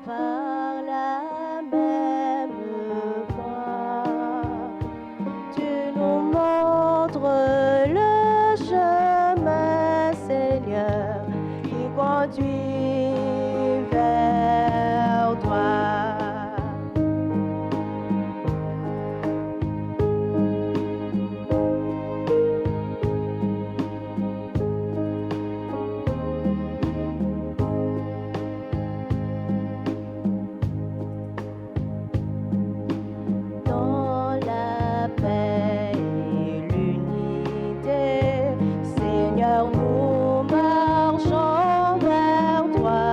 par la même voie. Tu nous montres le chemin, Seigneur, qui conduit vers toi. Dans la paix et l'unité, Seigneur, nous marchons vers toi.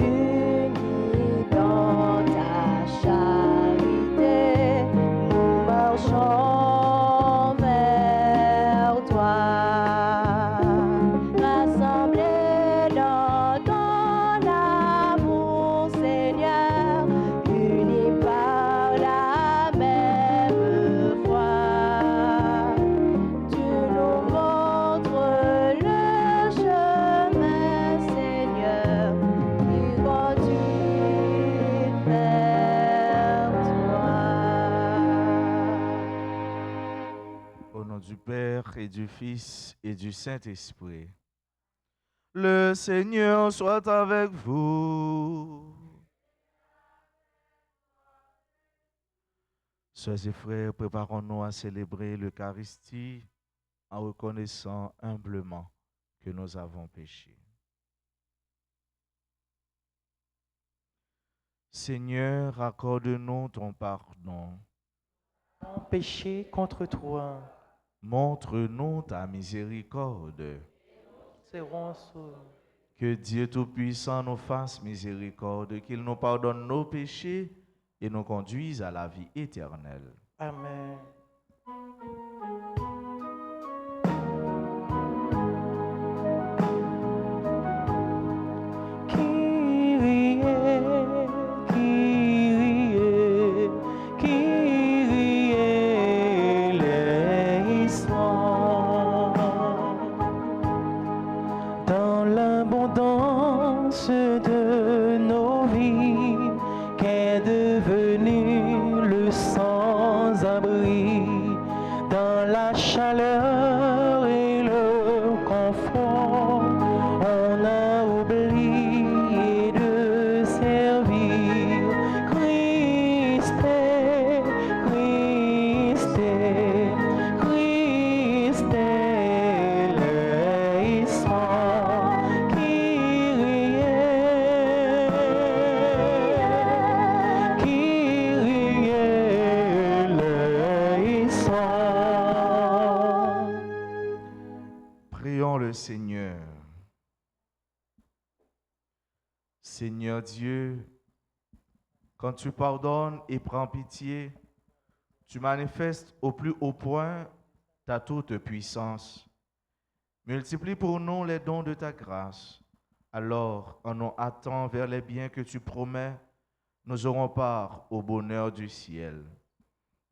Unis dans ta charité, nous marchons vers toi. Rassemblés dans ton amour, Seigneur, unis par la même foi. Tu nous montres le chemin, Seigneur, qui conduit vers toi. Au nom du Père et du Fils et du Saint-Esprit. Le Seigneur soit avec vous. Sœurs et frères, préparons-nous à célébrer l'Eucharistie en reconnaissant humblement que nous avons péché. Seigneur, accorde-nous ton pardon. Avons péché contre toi. Montre-nous ta miséricorde. Serons sauvés. Que Dieu Tout-Puissant nous fasse miséricorde, qu'il nous pardonne nos péchés et nous conduise à la vie éternelle. Amen. Kyrie, Kyrie, Kyrie eleison. Dans l'abondance de nos vies, qu'est devenu le sans-abri, dans la chaleur et le confort, on a oublié de servir. Christ, Christ, Christ eleison. Kyrie, Kyrie eleison. Prions le Seigneur. Seigneur Dieu, quand tu pardonnes et prends pitié, tu manifestes au plus haut point ta toute puissance. Multiplie pour nous les dons de ta grâce. Alors, en nous hâtant vers les biens que tu promets, nous aurons part au bonheur du ciel.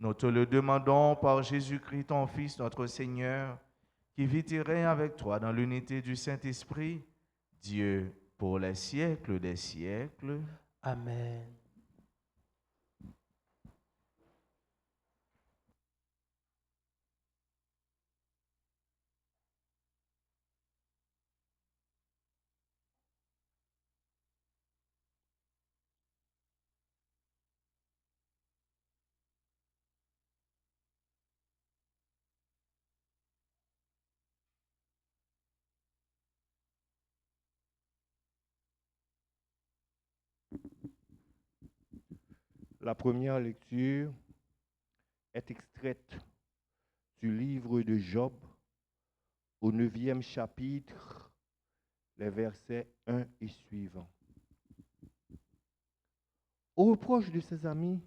Nous te le demandons par Jésus-Christ, ton Fils, notre Seigneur, qui vit et règne avec toi dans l'unité du Saint-Esprit, Dieu, pour les siècles des siècles. Amen. La première lecture est extraite du livre de Job au 9e chapitre, les versets 1 et suivants. Au reproche de ses amis,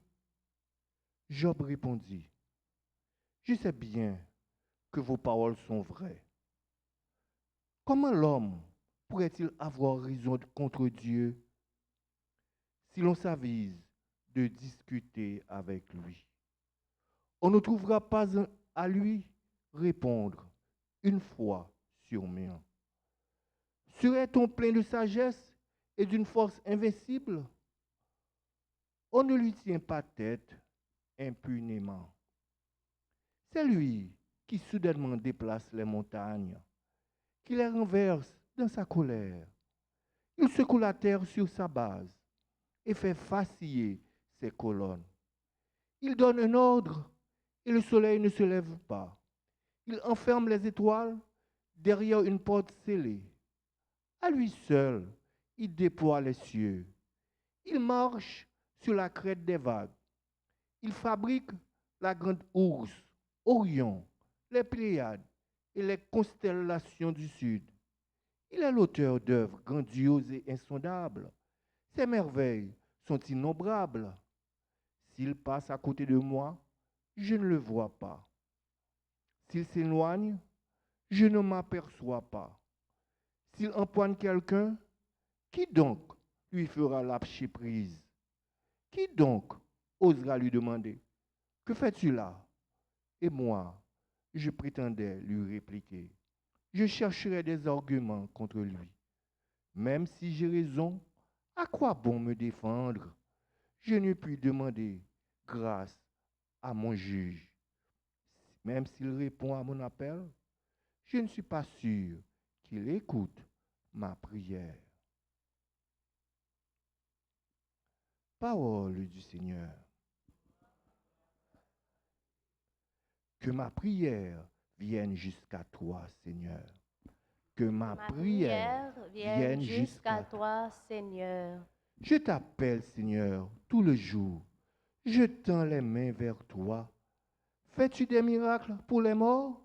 Job répondit, « Je sais bien que vos paroles sont vraies. Comment l'homme pourrait-il avoir raison contre Dieu si l'on s'avise de discuter avec lui? On ne trouvera pas à lui répondre une fois sur mille. Serait-on plein de sagesse et d'une force invincible. On ne lui tient pas tête impunément. C'est lui qui soudainement déplace les montagnes, qui les renverse dans sa colère. Il secoue la terre sur sa base et fait vaciller ses colonnes. Il donne un ordre et le soleil ne se lève pas. Il enferme les étoiles derrière une porte scellée. À lui seul, il déploie les cieux. Il marche sur la crête des vagues. Il fabrique la grande ours, Orion, les Pléiades et les constellations du Sud. Il est l'auteur d'œuvres grandioses et insondables. Ses merveilles sont innombrables. S'il passe à côté de moi, je ne le vois pas. S'il s'éloigne, je ne m'aperçois pas. S'il empoigne quelqu'un, qui donc lui fera lâcher prise? Qui donc osera lui demander, que fais-tu là? Et moi, je prétendais lui répliquer. Je chercherais des arguments contre lui. Même si j'ai raison, à quoi bon me défendre? Je ne puis demander grâce à mon juge. Même s'il répond à mon appel, je ne suis pas sûr qu'il écoute ma prière. Parole du Seigneur. Que ma prière vienne jusqu'à toi, Seigneur. Que ma prière vienne jusqu'à toi, Seigneur. Je t'appelle, Seigneur, tout le jour. Je tends les mains vers toi. Fais-tu des miracles pour les morts?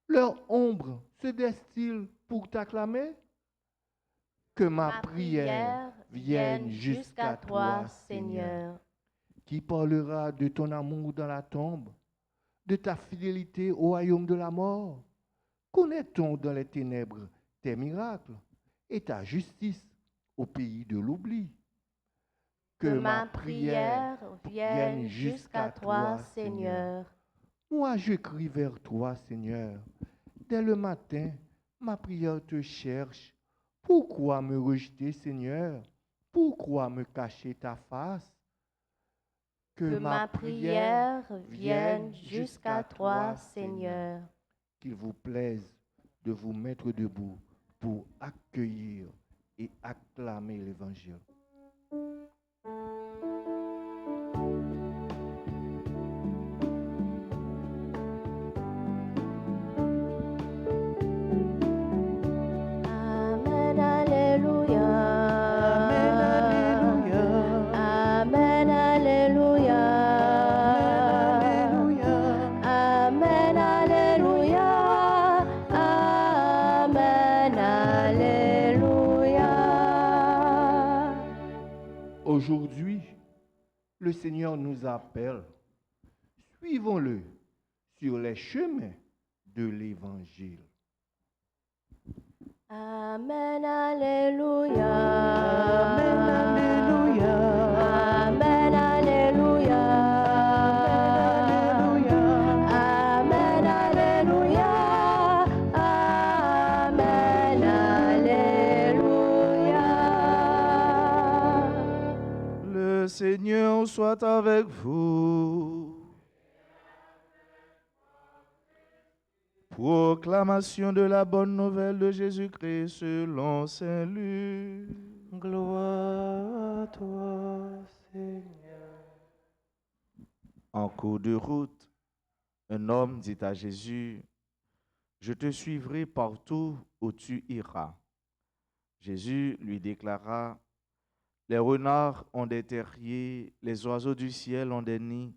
Leur ombre se destille pour t'acclamer? Que ma prière vienne jusqu'à toi, Seigneur. Qui parlera de ton amour dans la tombe, de ta fidélité au royaume de la mort? Connaît-on dans les ténèbres tes miracles et ta justice au pays de l'oubli? Que ma prière vienne jusqu'à toi, Seigneur. Moi, je crie vers toi, Seigneur. Dès le matin, ma prière te cherche. Pourquoi me rejeter, Seigneur? Pourquoi me cacher ta face? Que ma prière vienne jusqu'à toi, Seigneur. Qu'il vous plaise de vous mettre debout pour accueillir et acclamer l'Évangile. Amen, Alléluia. Amen, Amen, Alléluia. Alléluia. Amen, Amen, Alléluia. Alléluia. Amen, Alléluia. Aujourd'hui, le Seigneur nous appelle. Suivons-le sur les chemins de l'Évangile. Amen, Alléluia. Amen, Alléluia. Amen, Alléluia. Amen, Alléluia. Amen, Alléluia. Le Seigneur soit avec vous. Proclamation de la bonne nouvelle de Jésus-Christ selon Saint Luc. Gloire à toi, Seigneur. En cours de route, un homme dit à Jésus, « Je te suivrai partout où tu iras. » Jésus lui déclara, « Les renards ont des terriers, les oiseaux du ciel ont des nids,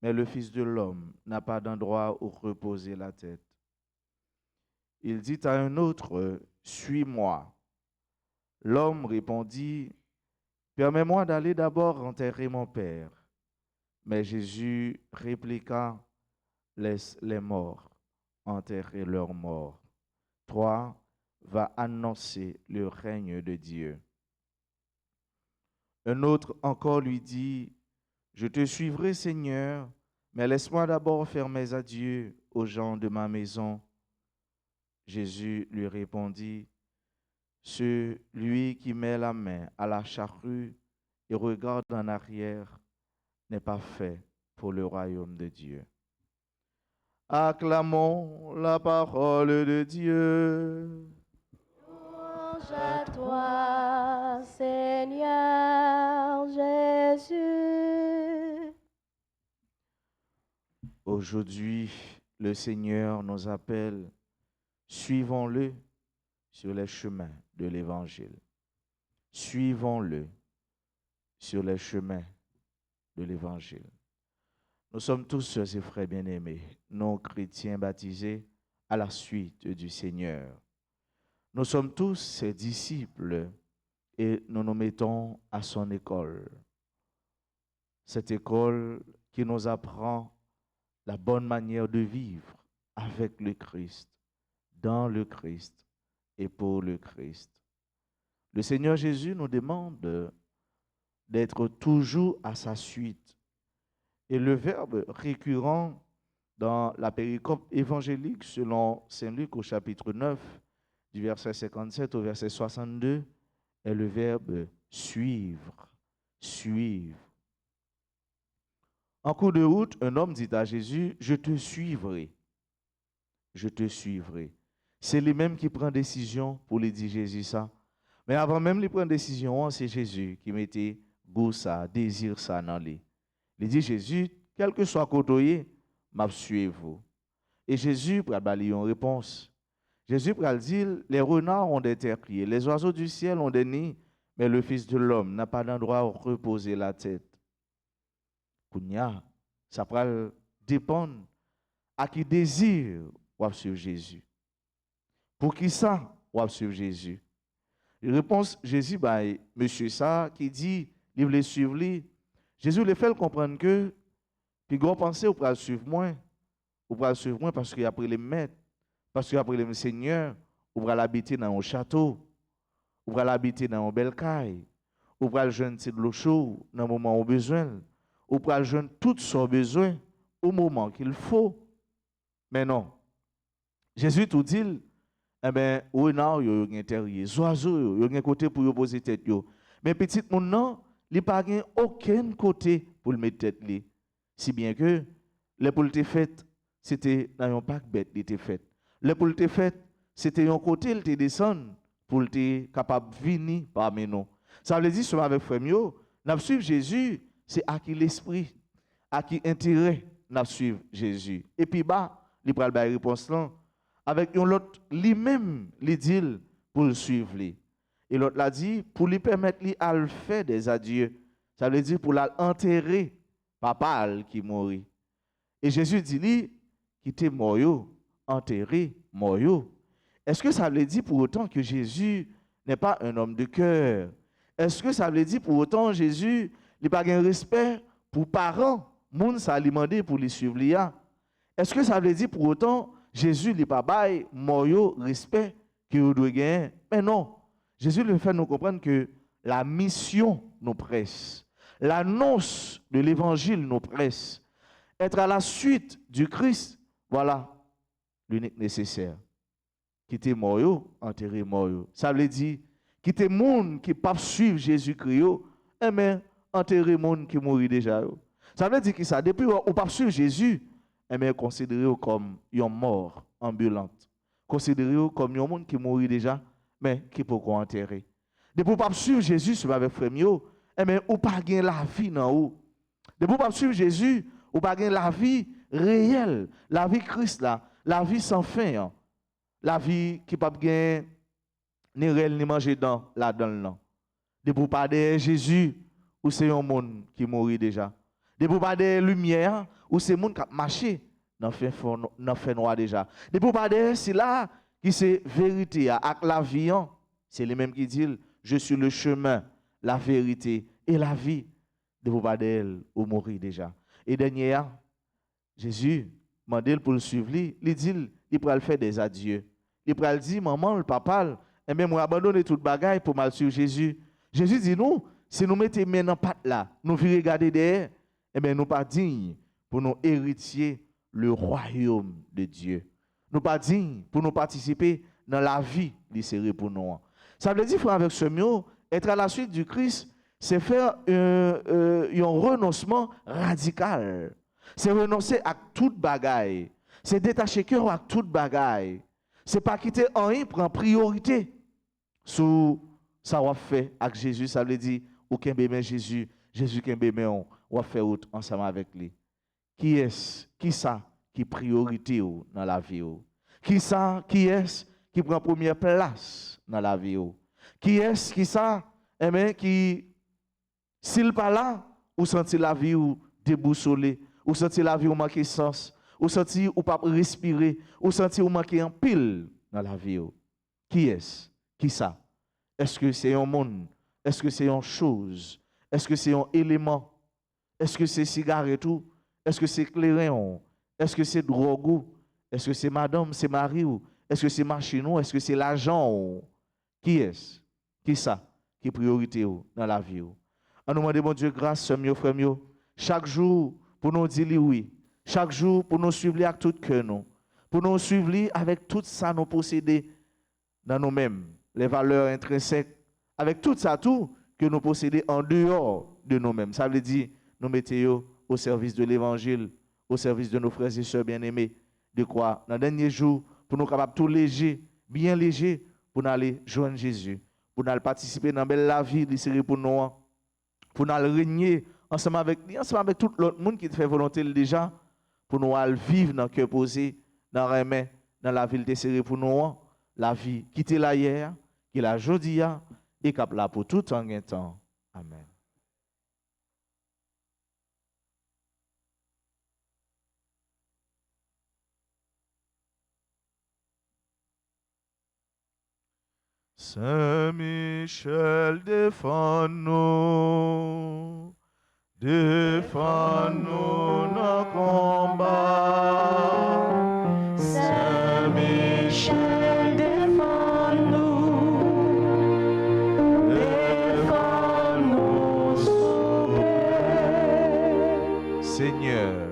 mais le Fils de l'homme n'a pas d'endroit où reposer la tête. » Il dit à un autre, « Suis-moi. » L'homme répondit, « Permets-moi d'aller d'abord enterrer mon père. » Mais Jésus répliqua, « Laisse les morts enterrer leurs morts. Toi, va annoncer le règne de Dieu. » Un autre encore lui dit, « Je te suivrai, Seigneur, mais laisse-moi d'abord faire mes adieux aux gens de ma maison. » Jésus lui répondit, « Celui qui met la main à la charrue et regarde en arrière n'est pas fait pour le royaume de Dieu. Acclamons la parole de Dieu. Louange à toi, Seigneur Jésus. Aujourd'hui, le Seigneur nous appelle, suivons-le sur les chemins de l'Évangile. Suivons-le sur les chemins de l'Évangile. Nous sommes tous sœurs et frères bien-aimés, non chrétiens baptisés à la suite du Seigneur. Nous sommes tous ses disciples et nous nous mettons à son école. Cette école qui nous apprend la bonne manière de vivre avec le Christ, dans le Christ et pour le Christ. Le Seigneur Jésus nous demande d'être toujours à sa suite. Et le verbe récurrent dans la péricope évangélique selon Saint Luc au chapitre 9, du verset 57 au verset 62, est le verbe suivre, suivre. En cours de route, un homme dit à Jésus, je te suivrai, je te suivrai. C'est lui-même qui prend décision pour lui dire Jésus ça. Mais avant même de prendre décision, c'est Jésus qui mettait goût ça, désir ça dans lui. Il dit Jésus, quel que soit côté, m'a suivre. Et Jésus pour lui une réponse. Jésus pour dire les renards ont des terriers, les oiseaux du ciel ont des nids, mais le Fils de l'homme n'a pas d'endroit où reposer la tête. Kounya, ça va dépendre à qui désire ou suivre Jésus. Pour qui ça ou suivre Jésus? Réponse Jésus bah monsieur ça qui dit il veut suivre lui. Jésus le fait comprendre que puis gros penser ou pour suivre moi parce qu'il a pris les maîtres, parce qu'il a pris les seigneurs, ou pour l'habiter dans un château, ou pour l'habiter dans une belle caille, ou pour le jeune de l'eau chaude dans le moment où besoin, ou pour le jeune tout son besoin au moment qu'il faut. Mais non. Jésus tout dit eh ben renard yo gen terrier, oiseau yo gen côté pour poser tête yo. Mais petit moun non, li pa gen aucun côté pour le mettre tête li. Si bien que les pour te fait, c'était dans un pack bête li te fait. Les pour te fait, c'était un côté il te descend pour te capable venir parmi nous. Ça veut dire sur avec frère yo, n'a suivre Jésus, c'est à qui l'esprit, à qui intérêt n'a suivre Jésus. Et puis bah, li pral ba réponse là avec un autre lui-même lui dit pour le suivre lui. Et l'autre l'a dit pour lui permettre lui à le faire des adieux. Ça veut dire pour l'enterrer papa qui mourit. Et Jésus dit lui qui était mort, enterré mort. Est-ce que ça veut dire pour autant que Jésus n'est pas un homme de cœur? Est-ce que ça veut dire pour autant Jésus n'a pas de respect pour parents, moun ça lui demander pour les suivre lui? Est-ce que ça veut dire pour autant Jésus n'a pas bail moyo respect que vous doit gagner? Mais non. Jésus le fait nous comprendre que la mission nous presse. L'annonce de l'évangile nous presse. Être à la suite du Christ, voilà l'unique nécessaire. Quitter moyo, enterrer moyo. Ça veut dire quitter monde qui pas suivre Jésus-Christ, et bien enterrer monde qui mourit déjà. Ça veut dire que ça depuis ou pas suivre Jésus, et bien considéré comme un mort ambulante. Considéré comme un monde qui mourit déjà, mais qui peut enterrer. Depuis ou pas suivre Jésus sur avec frère yo, et bien ou pas gagner la vie dans ou. Depuis ou pas suivre Jésus, ou pas gagner la vie réelle, la vie Christ là, la vie sans fin. Hein. La vie qui pas gagner ni réel ni manger dans la donne là. Depuis ou pas de Jésus, ou c'est un monde qui mourit déjà. Depuis ou pas de lumière, ou c'est monde qui a marché dans fait noir déjà. Depuis ou pas de c'est là qui c'est vérité avec la vie, c'est les mêmes qui disent je suis le chemin, la vérité et la vie. Depuis ou pas d'elle ou mourir déjà. Et dernier, Jésus mandé pour le suivre, il dit il pourra le faire des adieux. Il pourra le dire maman, le papa, et bien moi abandonner toute bagaille pour mal suivre Jésus. Jésus dit nous, si nous mettons main dans patte là, nous virons regarder derrière, et bien nous pas dignes pour nous héritier le royaume de Dieu. Nous pas dignes pour nous participer dans la vie qui serait pour nous. Ça veut dire, frère, avec ce mot, être à la suite du Christ, c'est faire un renoncement radical. C'est renoncer à toute bagaille. C'est détacher cœur à toute bagaille. C'est pas quitter un prendre priorité sur ça va fait avec Jésus. Ça veut dire, ou qu'un bébé Jésus, Jésus qu'un bébé on va faire autre ensemble avec lui. Qui est-ce, qui ça, qui priorité dans la vie? Qui ça, qui est-ce qui prend première place dans la vie? Qui est-ce qui ça, qui, s'il pas là, ou sentir la vie ou déboussolée, ou sentir la vie ou manquer sens, ou sentir ou pas respirer, ou sentir ou manquer en pile dans la vie? Qui est-ce? Qui ça? Est-ce que c'est un monde? Est-ce que c'est une chose? Est-ce que c'est un élément? Est-ce que c'est cigarette? Est-ce que c'est clairon? Est-ce que c'est drogue? Est-ce que c'est madame, c'est mari? Est-ce que c'est machine? Est-ce que c'est l'argent? Qui est-ce? Qui ça? Qui est priorité dans la vie? On nous demande, bon Dieu, grâce, sœurs, frères, chaque jour, pour nous dire oui. Chaque jour, pour nous suivre avec tout cœur, pour nous suivre avec tout ça, nous posséder dans nous-mêmes, les valeurs intrinsèques, avec tout ça, tout que nous possédons en dehors de nous-mêmes. Ça veut dire, nous mettons au service de l'évangile, au service de nos frères et sœurs bien-aimés, de quoi, dans les derniers jours, pour nous capables tout léger, bien léger, pour nous aller joindre Jésus, pour nous participer dans la vie, pour nous, pour nous régner ensemble avec tout l'autre monde qui fait volonté déjà, pour nous vivre dans le cœur posé, dans la ville de pour nous, la vie quitter la hier, qui la jodia, et cap là pour tout en temps. Amen. Saint Michel, défends-nous, défends-nous nos combats. Saint Michel, défends-nous, défends-nous sous paix. Seigneur,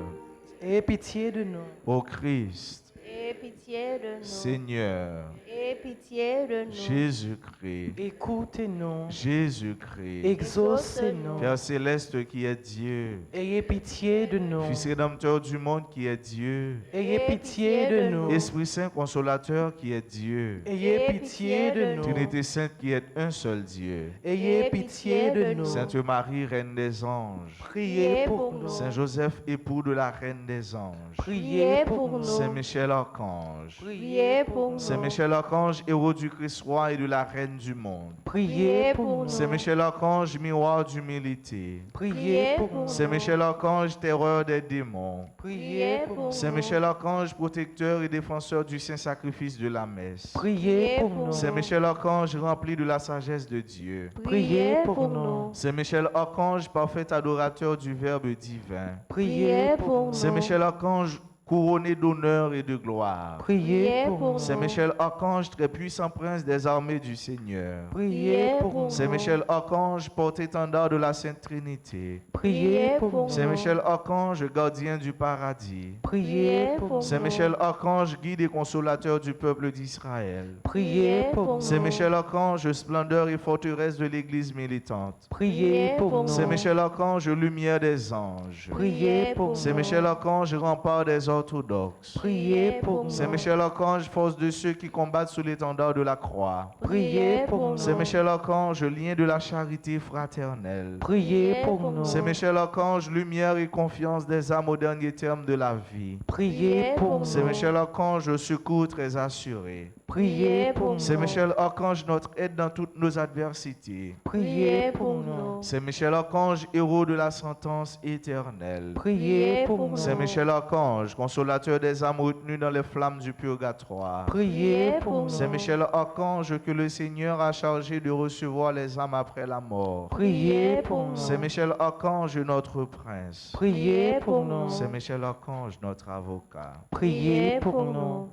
Aie pitié de nous. ô Christ, Aie pitié de nous. Seigneur, Aie pitié de nous. Jésus-Christ, Écoutez-nous. Jésus-Christ, Exaucez-nous. Père céleste qui est Dieu, Ayez pitié de nous. Fils rédempteur du monde qui est Dieu, Ayez pitié de nous. Esprit Saint consolateur qui est Dieu, Ayez pitié de nous. Trinité Sainte qui est un seul Dieu, Ayez pitié de nous. Sainte Marie, Reine des anges, Priez pour nous. Saint Joseph, époux de la Reine des anges, Priez pour nous. Saint Michel Archange, Priez pour nous. Saint Michel Archange, héros du Christ roi et de la Reine du monde, Priez pour nous. Saint Michel Archange, miroir d'humilité, Priez pour nous. Saint Michel Archange, terreur des démons, Priez pour nous. Saint Michel Archange, protecteur et défenseur du saint sacrifice de la messe, Priez pour nous. Saint Michel Archange, rempli de la sagesse de Dieu, Priez pour nous. Saint Michel Archange, parfait adorateur du Verbe divin, Priez pour nous. Saint Michel Archange, couronné d'honneur et de gloire, Priez pour nous. Saint Michel Archange, très puissant prince des armées du Seigneur, Priez pour nous. Saint Michel Archange, porte-étendard de la Sainte Trinité, Priez pour nous. Saint Michel Archange, gardien du paradis, Priez pour nous. Saint Michel Archange, guide et consolateur du peuple d'Israël, Priez pour nous. Saint Michel Archange, splendeur et forteresse de l'Église militante, Priez pour nous. Saint Michel Archange, lumière des anges, Priez pour nous. Saint Michel Archange, rempart des orthodoxes, Priez pour nous. Saint Michel Archange, force de ceux qui combattent sous l'étendard de la croix, Priez pour nous. Saint Michel Archange, lien de la charité fraternelle, Priez pour nous. Saint Michel Archange, lumière et confiance des âmes au dernier terme de la vie, Priez pour nous. Saint Michel Archange, secours très assuré, Priez pour nous. Saint Michel Archange, notre aide dans toutes nos adversités, Priez pour nous. Saint Michel Archange, héros de la sentence éternelle, Priez pour nous. Saint Michel Archange, consolateur des âmes retenues dans les flammes du purgatoire, Priez pour nous. Saint Michel Archange, que le Seigneur a chargé de recevoir les âmes après la mort, Priez pour nous. Saint Michel Archange, notre prince, Priez pour nous. Saint Michel Archange, notre avocat. Priez pour nous.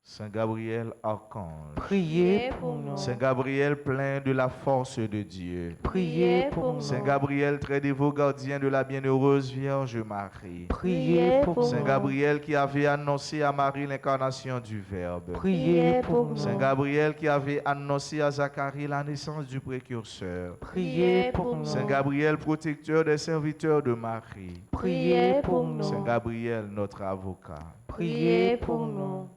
Saint Gabriel, archange. Priez pour nous. Saint Gabriel, plein de la force de Dieu. Priez pour Saint nous. Gabriel, très dévot gardien de la bienheureuse Vierge Marie. Priez pour Saint nous. Gabriel qui avait annoncé à Marie l'incarnation du Verbe. Priez pour nous. Saint Gabriel qui avait annoncé à Zacharie la naissance du précurseur. Priez pour nous. Saint Gabriel, protecteur des serviteurs de Marie. Priez pour Saint nous. Gabriel, notre avocat. Priez pour nous.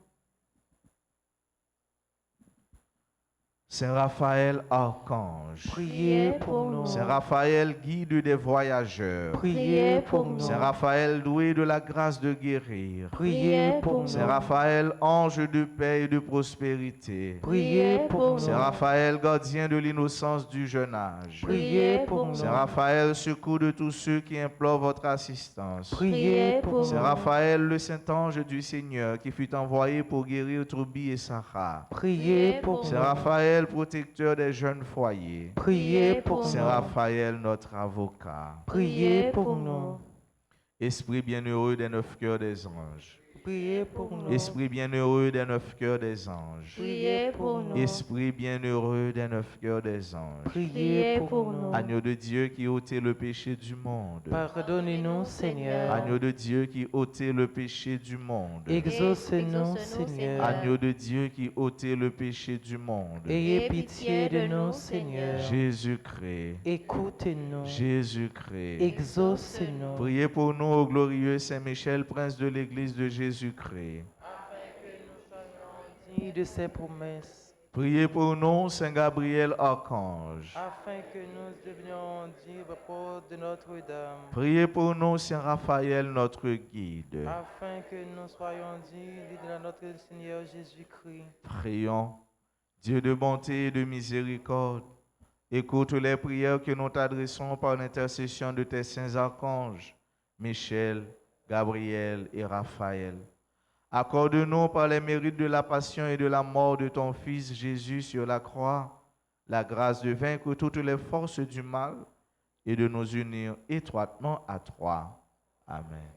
Saint Raphaël, archange. Priez pour nous. Saint Raphaël, guide des voyageurs. Priez pour nous. Saint Raphaël, doué de la grâce de guérir. Priez pour nous. Saint Raphaël, ange de paix et de prospérité. Priez pour nous. Saint Raphaël, gardien de l'innocence du jeune âge. Priez pour nous. Saint Raphaël, secours de tous ceux qui implorent votre assistance. Priez pour Saint nous. Raphaël, le saint ange du Seigneur, qui fut envoyé pour guérir Tobie et Sarah. Priez pour Saint nous. Raphaël, protecteur des jeunes foyers. Priez pour Saint nous. Raphaël, notre avocat. Priez pour nous. Esprit bienheureux des 9 cœurs des anges. Priez pour nous. Esprit bienheureux des 9 cœurs des anges. Priez pour nous. Esprit bienheureux des 9 cœurs des anges. Priez pour nous. Agneau de Dieu qui ôtait le péché du monde. Pardonnez-nous, Seigneur. Agneau de Dieu qui ôtait le péché du monde. Exaucez-nous, Seigneur. Agneau de Dieu qui ôtait le péché du monde. Ayez pitié de nous, Seigneur. Jésus-Christ. Écoutez-nous. Jésus-Christ. Exaucez-nous. Priez pour nous, ô glorieux Saint Michel, prince de l'Église de Jésus-Christ. Dignes de ses promesses, Priez pour nous, Saint Gabriel, archange. afin que nous devenions dignes de Notre-Dame, Priez pour nous, Saint Raphaël, notre guide. afin que nous soyons dignes de notre Seigneur Jésus-Christ. Prions. Dieu de bonté et de miséricorde, écoute les prières que nous t'adressons par l'intercession de tes saints archanges, Michel, Gabriel et Raphaël. Accorde-nous par les mérites de la passion et de la mort de ton Fils Jésus sur la croix, la grâce de vaincre toutes les forces du mal et de nous unir étroitement à toi. Amen.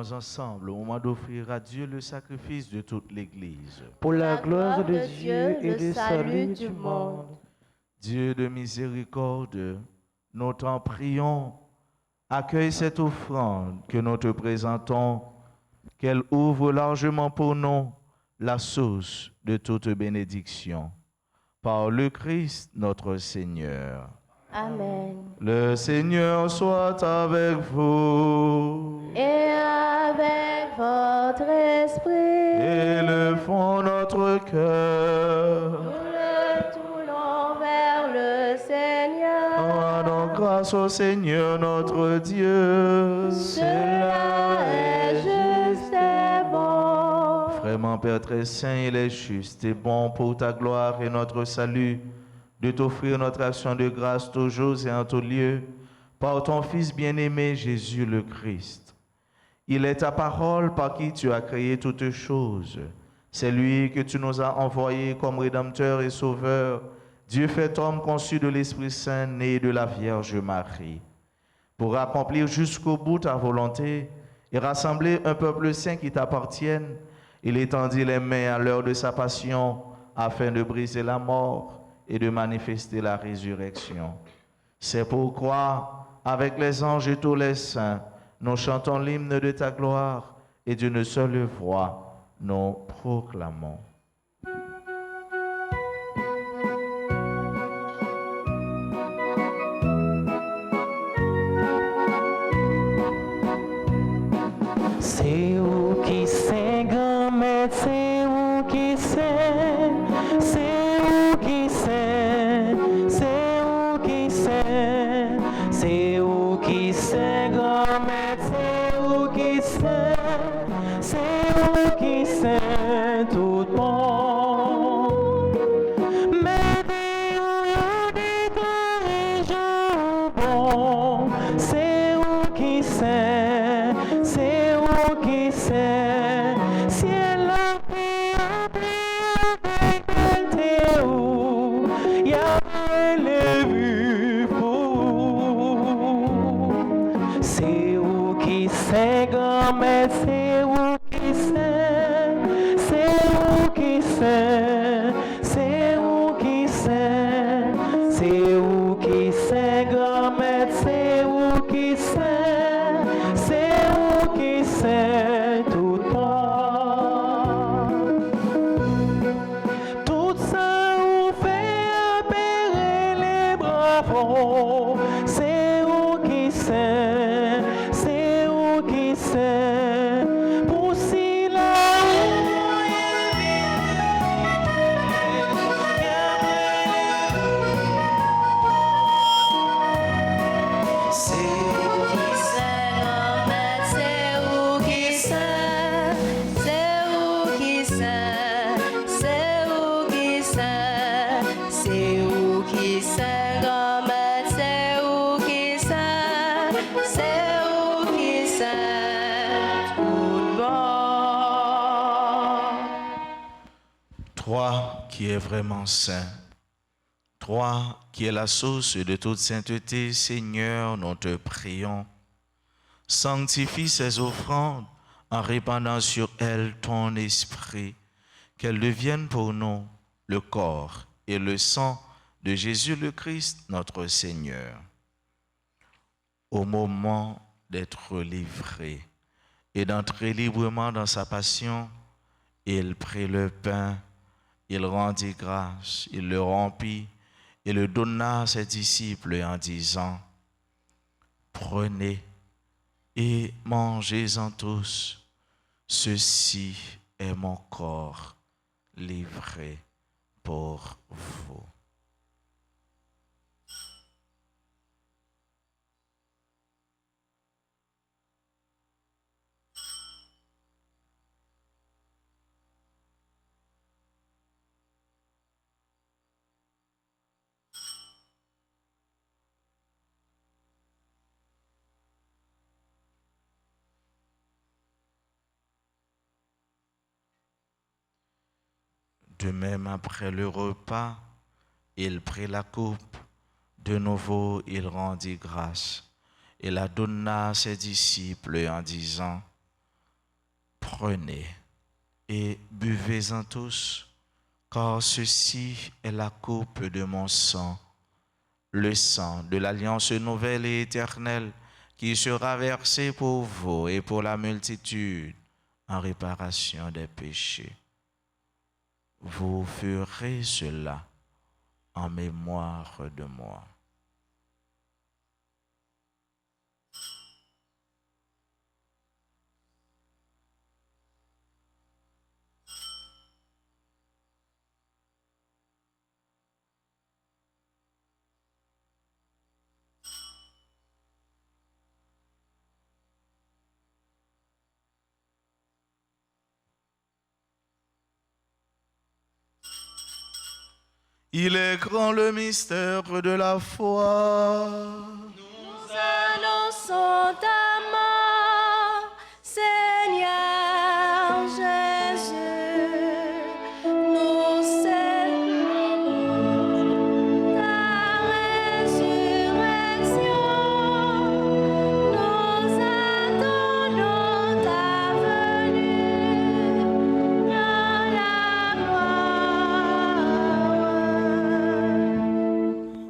prions ensemble au moment d'offrir à Dieu le sacrifice de toute l'Église. Pour la gloire de Dieu et le salut du monde. Dieu de miséricorde, nous t'en prions, accueille cette offrande que nous te présentons, qu'elle ouvre largement pour nous la source de toute bénédiction. Par le Christ notre Seigneur. Amen. Le Seigneur soit avec vous. Et avec votre esprit, Élevons notre cœur. nous le tournons vers le Seigneur. Rendons grâce au Seigneur notre Dieu. Cela est juste et bon. Vraiment, Père très saint, il est juste et bon pour ta gloire et notre salut de t'offrir notre action de grâce toujours et en tout lieu par ton Fils bien-aimé Jésus le Christ. Il est ta parole par qui tu as créé toutes choses. C'est lui que tu nous as envoyé comme Rédempteur et Sauveur, Dieu fait homme conçu de l'Esprit Saint, né de la Vierge Marie. Pour accomplir jusqu'au bout ta volonté et rassembler un peuple saint qui t'appartienne, il étendit les mains à l'heure de sa passion afin de briser la mort et de manifester la résurrection. C'est pourquoi, avec les anges et tous les saints, nous chantons l'hymne de ta gloire et d'une seule voix, nous proclamons. C'est où qui sait grand maître, c'est où qui sait, c'est où qui sait, c'est où qui sait, c'est où qui sait grand maître, c'est où qui sait, c'est où qui sait tout le monde. Mais des corrigeants bon, c'est où qui sait, c'est où qui sait, si elle a pris avec elle où, y a les vues pour. C'est où qui sait grand-mère, c'est où qui sait, c'est où qui sait, c'est où qui sait, c'est où qui sait grand-mère, c'est où qui sait, c'est où qui sait tout le monde. Tout ça vous fait apairer les bravos, c'est où qui sait, c'est où qui sait, pour si la C'est où qui sait, grand-mère, c'est où qui sait, c'est où qui sait, c'est où qui sait, c'est où qui sait, grand-mère, c'est où qui sait, c'est où qui sait, tout le monde. Toi qui es vraiment saint, toi qui es la source de toute sainteté, Seigneur, nous te prions. Sanctifie ces offrandes en répandant sur elles ton esprit, qu'elles deviennent pour nous le corps et le sang de Jésus le Christ, notre Seigneur. Au moment d'être livré et d'entrer librement dans sa passion, il prit le pain, il rendit grâce, il le rompit et le donna à ses disciples en disant, « Prenez et mangez-en tous, ceci est mon corps livré pour vous. » De même, après le repas, il prit la coupe. De nouveau, il rendit grâce et la donna à ses disciples en disant, Prenez et buvez-en tous, car ceci est la coupe de mon sang, le sang de l'alliance nouvelle et éternelle, qui sera versé pour vous et pour la multitude en réparation des péchés. Vous ferez cela en mémoire de moi. Il est grand le mystère de la foi. Nous annonçons ta mort, Seigneur Jésus. Nous célébrons ta résurrection. Nous attendons ta venue dans la gloire.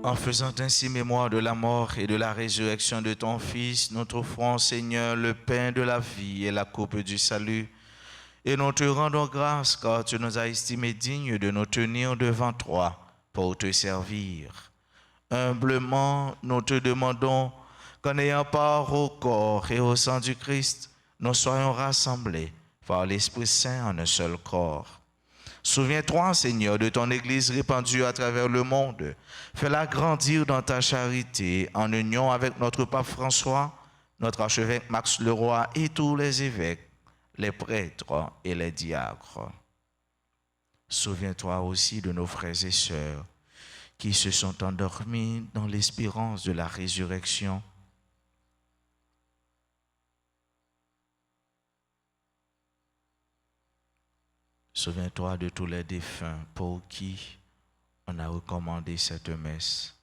En faisant ainsi mémoire de la mort et de la résurrection de ton Fils, nous t'offrons, Seigneur, le pain de la vie et la coupe du salut. Et nous te rendons grâce car tu nous as estimés dignes de nous tenir devant toi pour te servir. Humblement, nous te demandons qu'en ayant part au corps et au sang du Christ, nous soyons rassemblés par l'Esprit Saint en un seul corps. Souviens-toi, Seigneur, de ton Église répandue à travers le monde. Fais-la grandir dans ta charité en union avec notre pape François, notre archevêque Max Leroy et tous les évêques, les prêtres et les diacres. Souviens-toi aussi de nos frères et sœurs qui se sont endormis dans l'espérance de la résurrection. Souviens-toi de tous les défunts pour qui on a recommandé cette messe.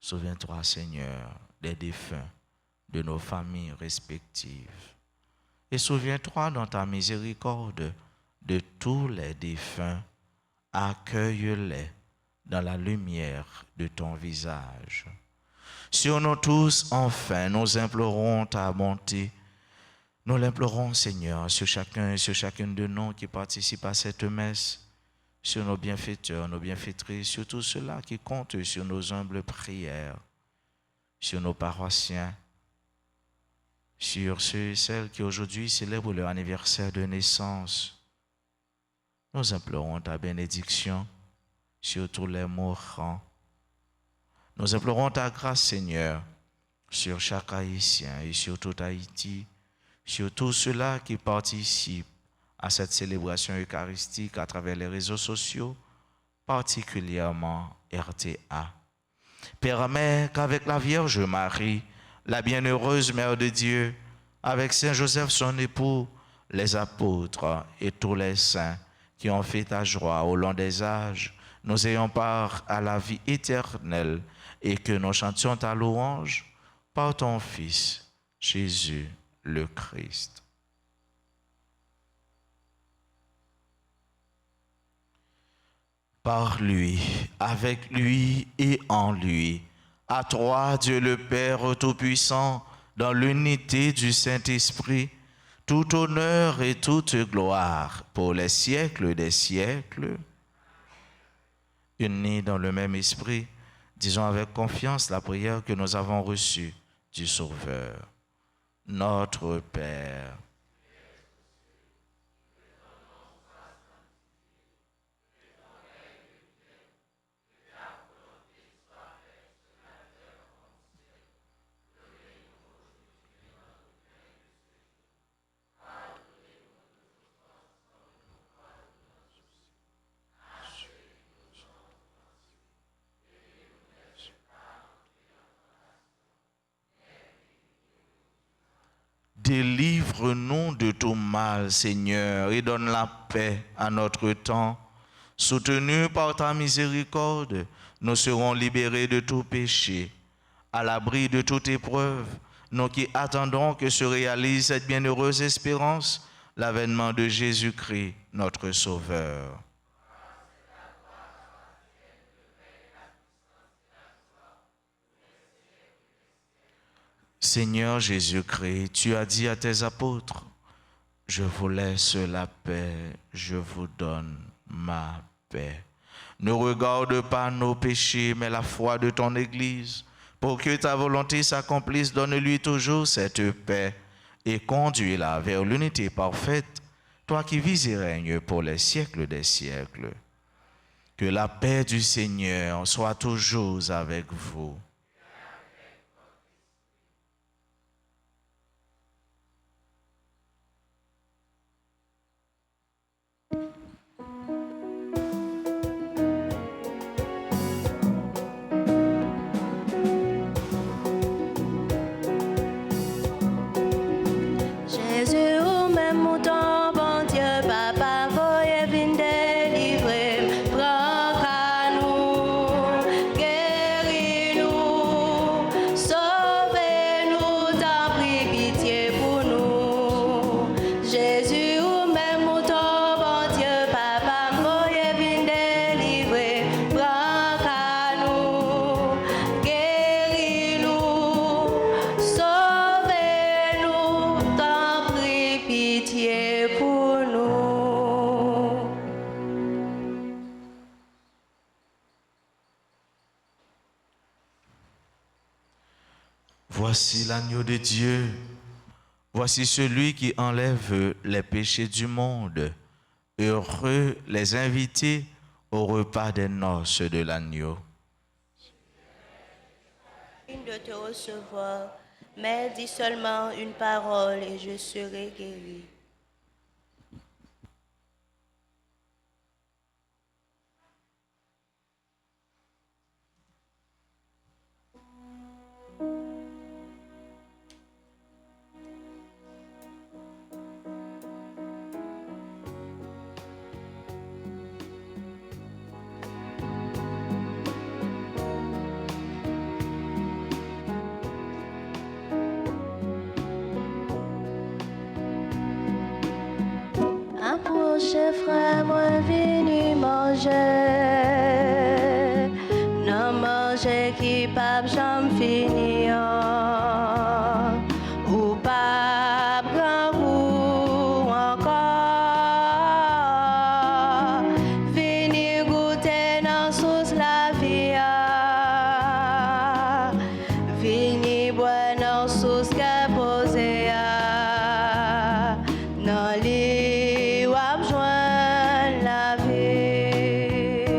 Souviens-toi, Seigneur, des défunts de nos familles respectives. Et souviens-toi dans ta miséricorde de tous les défunts. Accueille-les dans la lumière de ton visage. Sur nous tous, enfin, nous implorons ta bonté. Nous l'implorons, Seigneur, sur chacun et sur chacune de nous qui participent à cette messe, sur nos bienfaiteurs, nos bienfaitrices, sur tous ceux-là qui comptent sur nos humbles prières, sur nos paroissiens, sur ceux et celles qui aujourd'hui célèbrent leur anniversaire de naissance. Nous implorons ta bénédiction sur tous les mourants. Nous implorons ta grâce, Seigneur, sur chaque Haïtien et sur tout Haïti, sur tous ceux-là qui participent à cette célébration eucharistique à travers les réseaux sociaux, particulièrement RTA. Permets qu'avec la Vierge Marie, la bienheureuse Mère de Dieu, avec Saint Joseph son époux, les apôtres et tous les saints qui ont fait ta joie au long des âges, nous ayons part à la vie éternelle et que nous chantions ta louange par ton Fils, Jésus le Christ. Par lui, avec lui et en lui, à toi, Dieu le Père Tout-Puissant, dans l'unité du Saint-Esprit, tout honneur et toute gloire pour les siècles des siècles. Unis dans le même esprit, disons avec confiance la prière que nous avons reçue du Sauveur. Notre Père, délivre-nous de tout mal, Seigneur, et donne la paix à notre temps. Soutenus par ta miséricorde, nous serons libérés de tout péché, à l'abri de toute épreuve, nous qui attendons que se réalise cette bienheureuse espérance, l'avènement de Jésus-Christ, notre Sauveur. Seigneur Jésus-Christ, tu as dit à tes apôtres, « Je vous laisse la paix, je vous donne ma paix. » Ne regarde pas nos péchés, mais la foi de ton Église. Pour que ta volonté s'accomplisse, donne-lui toujours cette paix et conduis-la vers l'unité parfaite, toi qui vis et règnes pour les siècles des siècles. Que la paix du Seigneur soit toujours avec vous. Jésus, ou même mouton, bon Dieu, papa, voyez vin délivrer, prends qu'à nous, guéris-nous, sauvez-nous, t'en prie, pitié pour nous. Jésus, ou même mouton, bon Dieu, papa, voyez vin délivrer, prends qu'à nous, guéris-nous, sauvez-nous, t'en prie, pitié pour nous. Voici l'agneau de Dieu. Voici celui qui enlève les péchés du monde. Heureux les invités au repas des noces de l'agneau. De te recevoir, mais dis seulement une parole et je serai guéri. Approchez, frère, moi vini manger. Non manger qui pape j'en fini. Ou pape grand goût encore. Vini goûter dans sauce la vie. Vini boire dans sauce qu'elle posée. Dans lit wap joindre la vie.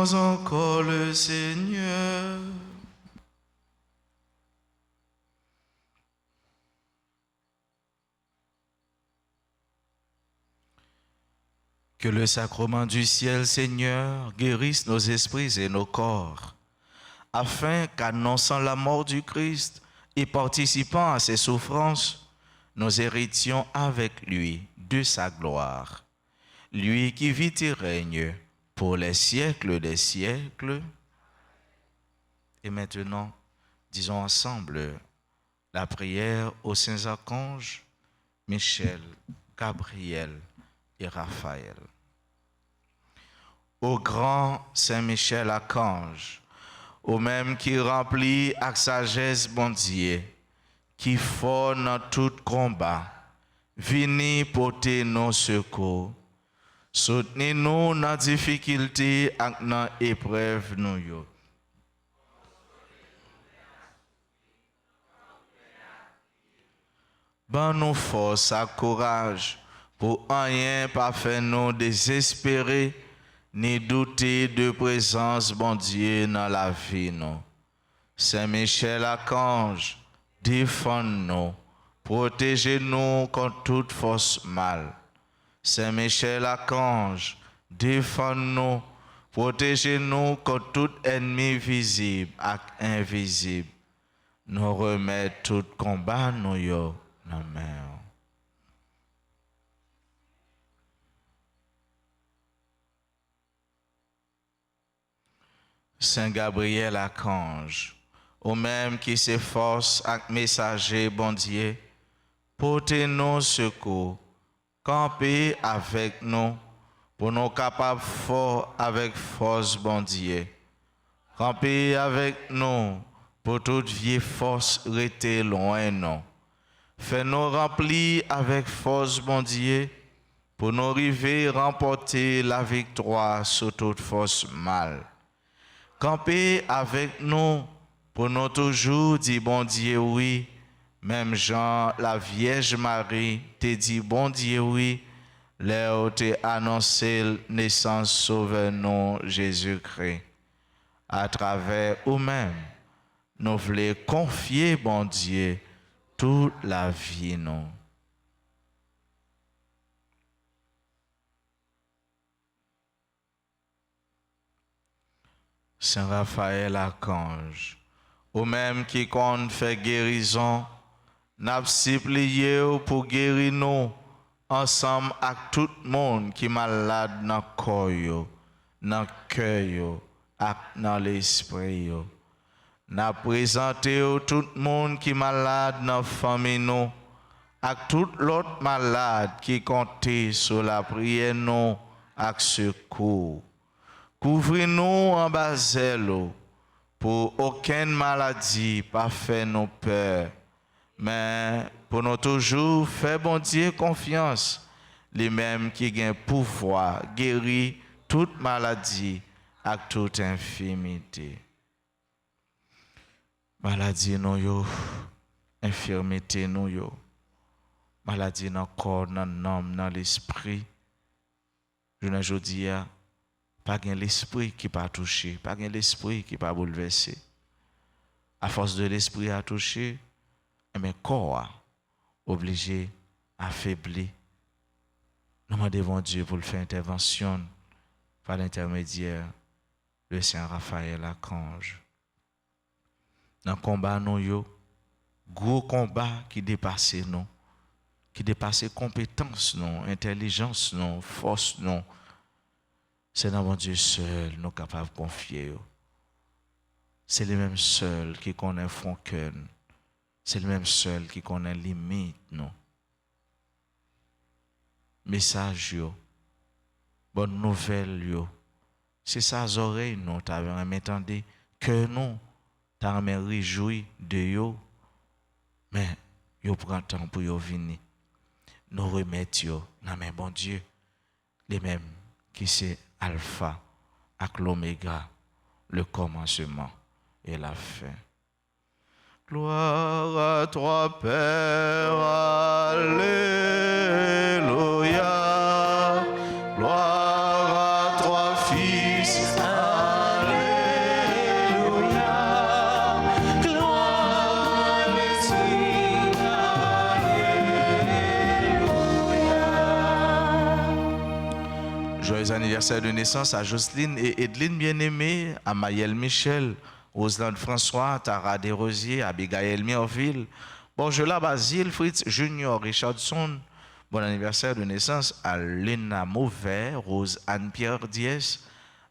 Louons encore le Seigneur. Que le sacrement du ciel, Seigneur, guérisse nos esprits et nos corps, afin qu'annonçant la mort du Christ et participant à ses souffrances, nous héritions avec lui de sa gloire. Lui qui vit et règne pour les siècles des siècles. Et maintenant, disons ensemble la prière aux saints archanges, Michel, Gabriel et Raphaël. Au grand Saint Michel archange, au même qui remplit avec sagesse bon Dieu, qui fort dans tout combat, vini porter nos secours, soutenez-nous dans difficulté et dans épreuve nous yo. Ban nous force et courage pour rien pas faire nous désespérer ni douter de présence bon Dieu dans la vie nous. Saint Michel archange, défends-nous, protégez-nous contre toute force mal. Saint Michel archange, défends-nous, protégez-nous contre tout ennemi visible et invisible. Nous remettons tout combat nous yo dans la main. Saint Gabriel archange, au même qui s'efforce avec messager bon Dieu, portez-nous secours, campez avec nous, pour nous capables fort avec force bon Dieu. Campez avec nous, pour toute vieille force rester loin nous. Fais-nous remplir avec force bon Dieu, pour nous arriver remporter la victoire sur toute force mal. Campez avec nous pour nous toujours dire bon Dieu oui. Même Jean, la Vierge Marie, te dit bon Dieu oui. Là te annoncé naissance sauveur nous Jésus-Christ. À travers nous-mêmes, nous voulons confier bon Dieu toute la vie nous. Saint Raphaël archange, au même qui compte fait guérison, n'a supplié pour guérir nous ensemble avec tout le monde qui est malade dans le corps, dans le cœur et dans l'esprit. N'a présenté tout le monde qui est malade dans la famille nous, avec tout l'autre malade qui compte sur la prière nous avec secours. Couvrez-nous en bas zèle pour aucune maladie pas faire nos peurs, mais pour nous toujours faire bon Dieu confiance, les mêmes qui ont pouvoir guérir toute maladie et toute infirmité. Maladie nous yo, infirmité nous yo, maladie dans le corps, dans l'âme, dans l'esprit. Je ne dis pas l'esprit qui pas touché, pas l'esprit qui pas bouleversé. À force de l'esprit à toucher, mais corps obligé affaibli. Nous demandons Dieu pour le faire intervention par l'intermédiaire de Saint Raphaël archange. Dans le combat nous yo, gros combat qui dépasse nous, qui dépasse compétence nous, intelligence nous, force nous. C'est dans mon Dieu seul nous capables de confier. C'est le même seul qui connaît fond cœur. C'est le même seul qui connaît limite nous. Message yo, bonne nouvelle yo. C'est ça les oreilles nous t'avons entendu que nous t'avons réjoui de yo. Mais yo prend temps pour yo venir. Nous remettre yo dans mes bon Dieu. Les mêmes qui c'est Alpha avec l'Oméga, le commencement et la fin. Gloire à toi, Père, Alléluia. Gloire à toi, Fils, Alléluia. Joyeux anniversaire de naissance à Jocelyne et Edelyne bien-aimée, à Maëlle Michel, Roselande François, Tara Desrosiers, Abigail Merville, Borgela Basile, Fritz Junior Richardson. Bon anniversaire de naissance à Lena Mauvais, Rose Anne-Pierre Diès,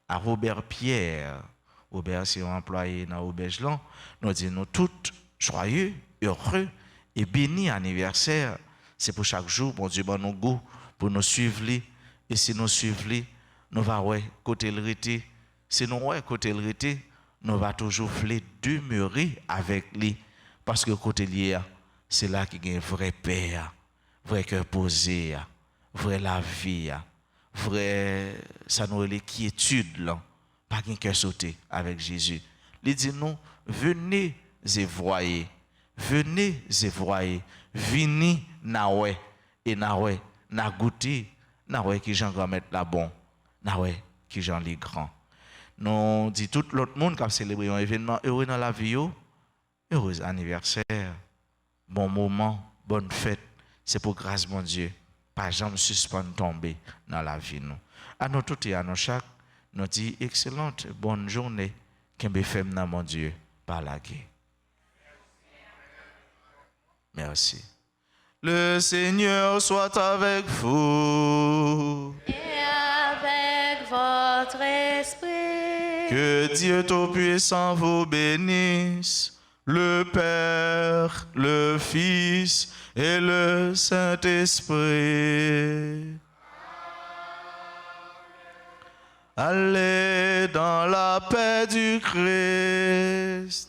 à Robert Pierre. Robert, c'est un employé dans l'auberge-là. Nous disons tous joyeux, heureux et béni anniversaire. C'est pour chaque jour, bon Dieu, bon nous goût, pour nous suivre. Et si nous suivons, nous allons côté le rété. Si nous allons côté le rété, nous allons toujours demeurer avec lui. Parce que côté lié, c'est là qu'il y a un vrai paix, vrai cœur posé, vrai la vie, vrai, ça nous les quiétude là. Pas qu'un cœur sauté avec Jésus. Il dit nous, venez et voyez. Venez et voyez. Venez nawe et nawe na goûter nawe qui j'en va mettre là bon. Nawe qui j'en les grand. Nous dit tout l'autre monde qui a célébré un événement heureux dans la vie, heureux anniversaire, bon moment, bonne fête. C'est pour grâce mon Dieu. Pas jamais suspendre tomber dans la vie nous. À nous tous et à nous chaque nous dit excellente bonne journée qu'un femme dans mon Dieu par la guerre. Merci. Le Seigneur soit avec vous. Et avec votre esprit. Que Dieu Tout-Puissant vous bénisse, le Père, le Fils et le Saint-Esprit. Allez dans la paix du Christ.